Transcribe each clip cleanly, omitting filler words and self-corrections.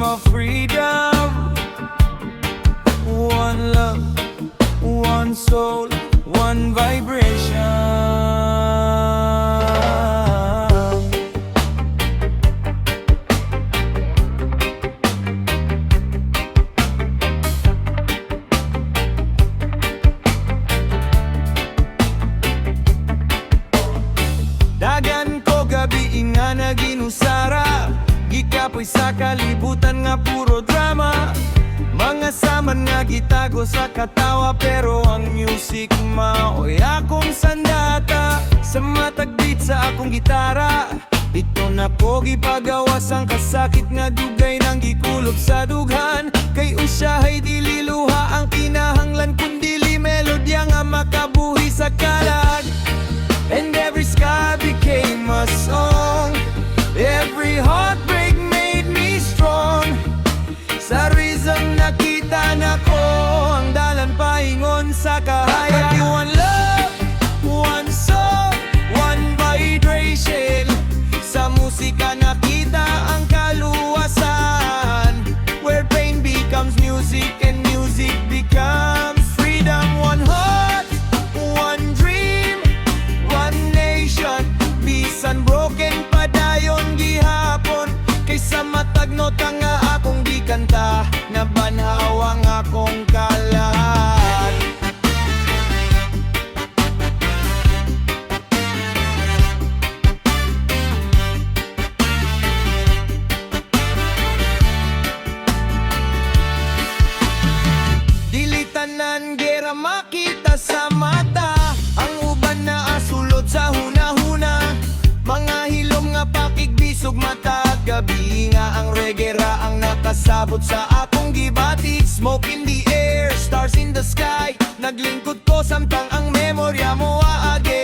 of freedom. One love, one soul, one vibration. Dagan ko gabi nga naginusara, gikapoy sa kalibutan nga puro drama. Mga saman nga gitago sa katawa, pero ang music maoy akong sandata. Sa matag beat sa akong gitara, ito na ko gipagawas ang kasakit nga dugay nang gikulob sa dughan. Kay usahay dili luha ang kinahanglan, kundili melodya nga makabuhi sa kalag. And every sky became a song, every heartbreak made me strong. Sa rhythm nakita na ko ang dalan paingon sa kahayag. One love, one soul, one vibration. Sa musika nakita ang kaluwasan, where pain becomes music and music becomes freedom. One heart, one dream, one nation. Bisan broken pa dayon gihapon, kaysa matag nota nga akong gikanta, nabanhaw ang akong kalat. Dili tanan gera makita sa mata, ang uban na asulod sa hunahuna. Mga hilom nga pakigbisog mata, gabi nga ang reggae ra ang nakasabot sa akong gibatik. Smoke in the air, stars in the sky, naglingkod ko samtang ang memorya mo aage.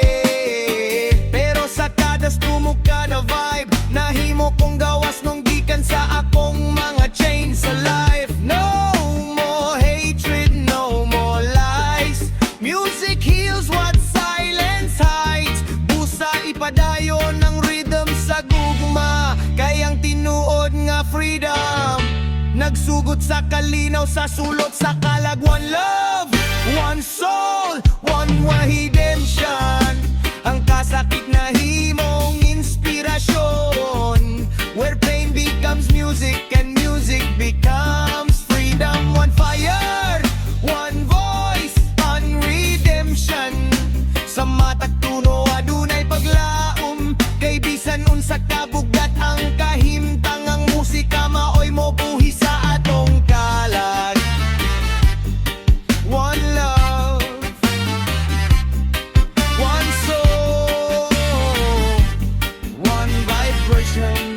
Pero sa kadas tumog ka na vibe, nahimo kong gawas nung gikan sa akong mga chains sa life. No more hatred, no more lies, music heals what silence hides. Busa ipadayon ng rhythm sa gugma, kayang tinuod nga freedom. Nagsugot sa kalinaw, sa sulot sa kalag. One love, one soul, one redemption. Ang kasakit na himong inspirasyon, where pain becomes music and music becomes freedom. One fire, one voice, one redemption. Sa matag tuno adunay paglaom, kay bisan unsa kabugat ang kahimtang, ang musika maoy mo buhi sa atong kalag. One love, one soul, one vibration.